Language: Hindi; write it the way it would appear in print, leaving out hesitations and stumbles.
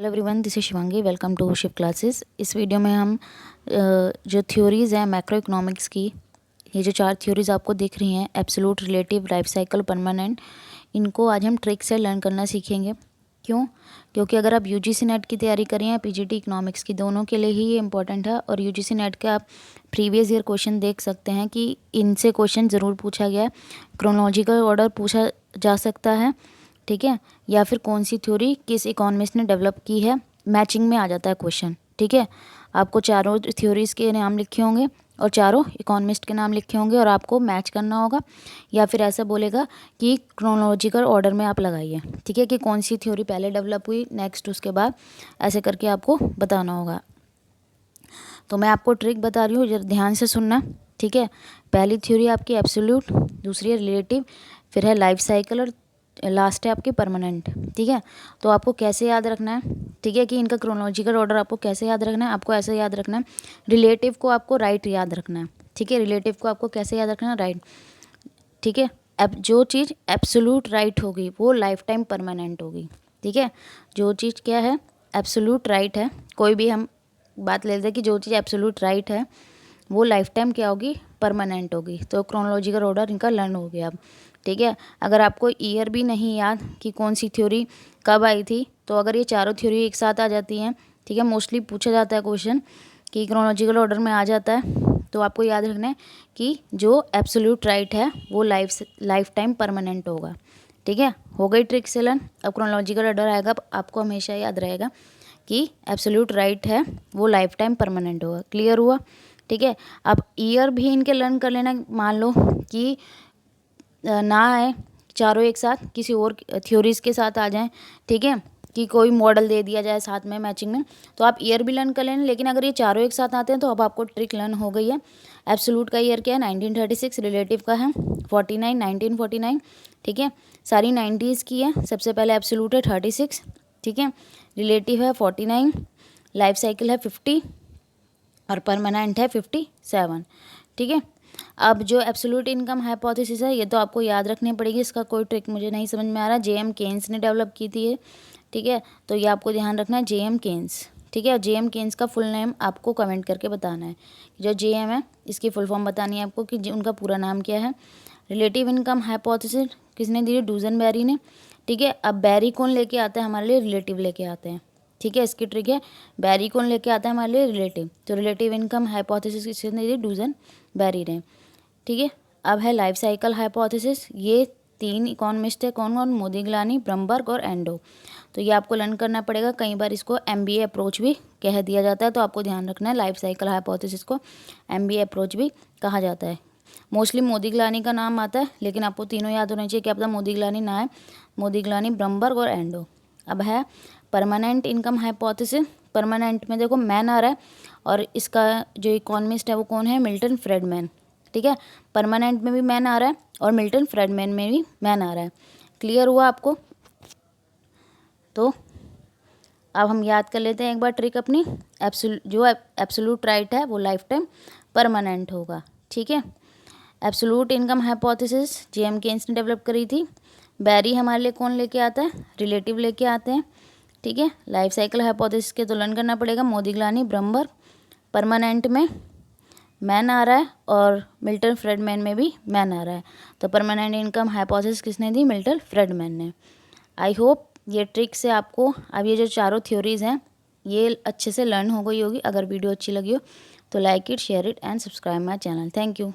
Hello everyone, this is Shivangi. Welcome to Shiv classes. इस वीडियो में हम जो थ्योरीज़ हैं मैक्रो इकोनॉमिक्स की, ये जो 4 थ्योरीज़ आपको दिख रही हैं, absolute, relative, life cycle, permanent, इनको आज हम ट्रिक से लर्न करना सीखेंगे। क्यों? क्योंकि अगर आप यूजीसी नेट की तैयारी करें या पीजीटी इकोनॉमिक्स की, दोनों के लिए ही ये इंपॉर्टेंट है। और यूजीसी नेट के आप प्रीवियस ईयर क्वेश्चन देख सकते हैं कि इनसे क्वेश्चन ज़रूर पूछा गया है। क्रोनोलॉजिकल ऑर्डर पूछा जा सकता है, ठीक है, या फिर कौन सी थ्योरी किस इकोनॉमिस्ट ने डेवलप की है, मैचिंग में आ जाता है क्वेश्चन। ठीक है, आपको चारों थ्योरीज़ के नाम लिखे होंगे और चारों इकोनॉमिस्ट के नाम लिखे होंगे और आपको मैच करना होगा, या फिर ऐसा बोलेगा कि क्रोनोलॉजिकल ऑर्डर में आप लगाइए, ठीक है, कि कौन सी थ्योरी पहले डेवलप हुई, नेक्स्ट उसके बाद, ऐसे करके आपको बताना होगा। तो मैं आपको ट्रिक बता रही हूँ, जरा ध्यान से सुनना, ठीक है। पहली थ्योरी आपकी एब्सोल्यूट, दूसरी है रिलेटिव, फिर है लाइफ साइकिल और लास्ट है आपकी परमानेंट। ठीक है, तो आपको कैसे याद रखना है, ठीक है, कि इनका क्रोनोलॉजिकल ऑर्डर आपको कैसे याद रखना है। आपको ऐसे याद रखना है, रिलेटिव को आपको राइट याद रखना है, ठीक है। रिलेटिव को आपको कैसे याद रखना है, राइट, ठीक है। अब जो चीज़ एब्सोल्यूट राइट होगी वो लाइफ टाइम परमानेंट होगी, ठीक है। जो चीज़ क्या है, एब्सोल्यूट राइट है, कोई भी हम बात ले लेते हैं कि जो चीज़ एब्सोल्यूट राइट है वो लाइफ टाइम क्या होगी, परमानेंट होगी। तो क्रोनोलॉजिकल ऑर्डर इनका लर्न हो गया अब, ठीक है। अगर आपको ईयर भी नहीं याद कि कौन सी थ्योरी कब आई थी, तो अगर ये चारों थ्योरी एक साथ आ जाती हैं, ठीक है, मोस्टली पूछा जाता है क्वेश्चन कि क्रोनोलॉजिकल ऑर्डर में आ जाता है, तो आपको याद रखना है कि जो एब्सोल्यूट राइट है वो लाइफ टाइम परमानेंट होगा, ठीक है। हो गई ट्रिक से लर्न। अब क्रोनोलॉजिकल ऑर्डर आएगा, आपको हमेशा याद रहेगा कि एब्सोल्यूट राइट है वो लाइफ टाइम परमानेंट होगा। क्लियर हुआ, ठीक है। अब ईयर भी इनके लर्न कर लेना। मान लो कि ना आए चारों एक साथ, किसी और थ्योरीज के साथ आ जाएं, ठीक है, कि कोई मॉडल दे दिया जाए साथ में मैचिंग में, तो आप ईयर भी लर्न कर लेना। लेकिन अगर ये चारों एक साथ आते हैं तो अब आपको ट्रिक लर्न हो गई है। एब्सोल्यूट का ईयर क्या है, 1936, रिलेटिव का है 1949, ठीक है, सारी 90s की है। सबसे पहले एब्सोल्यूट है 36, ठीक है, रिलेटिव है 49, लाइफ साइकिल है 50 और परमानेंट है 57, ठीक है। अब जो एब्सोल्यूट इनकम हाइपोथेसिस है, ये तो आपको याद रखनी पड़ेगी, इसका कोई ट्रिक मुझे नहीं समझ में आ रहा। जेएम केन्स ने डेवलप की थी ये, ठीक है, तो ये आपको ध्यान रखना है, जेएम केन्स, ठीक है। जेएम केन्स का फुल नेम आपको कमेंट करके बताना है। जो जेएम है इसकी फुल फॉर्म बतानी है आपको कि उनका पूरा नाम क्या है। रिलेटिव इनकम हाइपोथेसिस किसने दी है, डूजनबेरी ने, ठीक है। अब बेरी कौन लेके आता है हमारे लिए, रिलेटिव लेके आते हैं, ठीक है। इसकी ट्रिक है, बेरी कौन लेके आता है हमारे लिए, रिलेटिव। तो रिलेटिव इनकम हाइपोथेसिस किसने दी, डूजनबेरी ने, ठीक है। अब है लाइफ साइकिल हाइपोथेसिस। ये 3 इकोनॉमिस्ट है, कौन कौन, मोदिग्लानी, ब्रम्बर्ग और एंडो। तो ये आपको लर्न करना पड़ेगा। कई बार इसको एमबीए अप्रोच भी कह दिया जाता है, तो आपको ध्यान रखना है, लाइफ साइकिल हाइपोथेसिस को एमबीए अप्रोच भी कहा जाता है। मोस्टली मोदिग्लानी का नाम आता है, लेकिन आपको तीनों याद होने चाहिए। क्या पता मोदिग्लानी ना है, मोदिग्लानी, ब्रम्बर्ग और एंडो। अब है परमानेंट इनकम हाइपोथेसिस। परमानेंट में देखो मैन आ रहा है, और इसका जो इकोनॉमिस्ट है वो कौन है, मिल्टन फ्रेडमैन, ठीक है। परमानेंट में भी मैन आ रहा है और मिल्टन फ्रेडमैन में भी मैन आ रहा है। क्लियर हुआ आपको? तो अब हम याद कर लेते हैं एक बार ट्रिक अपनी। जो एब्सोल्यूट राइट है वो लाइफ टाइम परमानेंट होगा, ठीक है। Absolute income hypothesis JM Keynes ने डेवलप करी थी। बेरी हमारे लिए कौन लेके आता है, रिलेटिव लेके आते हैं, ठीक है। लाइफ साइकिल हाइपोथेसिस के तो लर्न करना पड़ेगा, मोदिग्लानी, ब्रम्बर्ग। परमानेंट में मैन आ रहा है और मिल्टन फ्रेडमैन में भी मैन आ रहा है, तो परमानेंट इनकम हाइपोथेसिस किसने दी, मिल्टन फ्रेडमैन ने। आई होप ये ट्रिक से आपको अब ये जो चारों थ्योरीज़ हैं ये अच्छे से लर्न हो गई होगी। अगर वीडियो अच्छी लगी हो तो like it, share it and subscribe my channel. Thank you.